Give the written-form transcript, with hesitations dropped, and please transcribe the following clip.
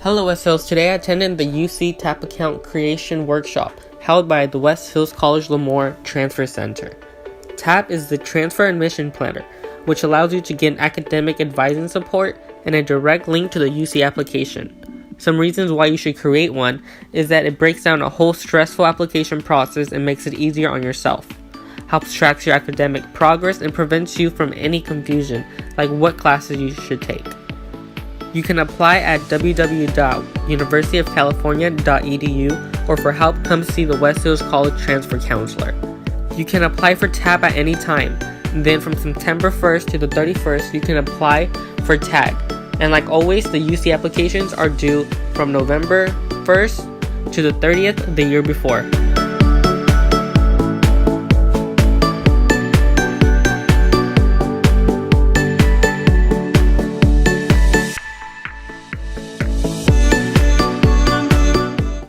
Hello West Hills, today I attended the UC TAP account creation workshop held by the West Hills College Lemoore Transfer Center. TAP is the Transfer Admission Planner, which allows you to get academic advising support and a direct link to the UC application. Some reasons why you should create one is that it breaks down a whole stressful application process and makes it easier on yourself. Helps track your academic progress and prevents you from any confusion, like what classes you should take. You can apply at www.universityofcalifornia.edu, or for help, come see the West Hills College Transfer Counselor. You can apply for TAP at any time. Then from September 1st to the 31st, you can apply for TAG. And like always, the UC applications are due from November 1st to the 30th the year before.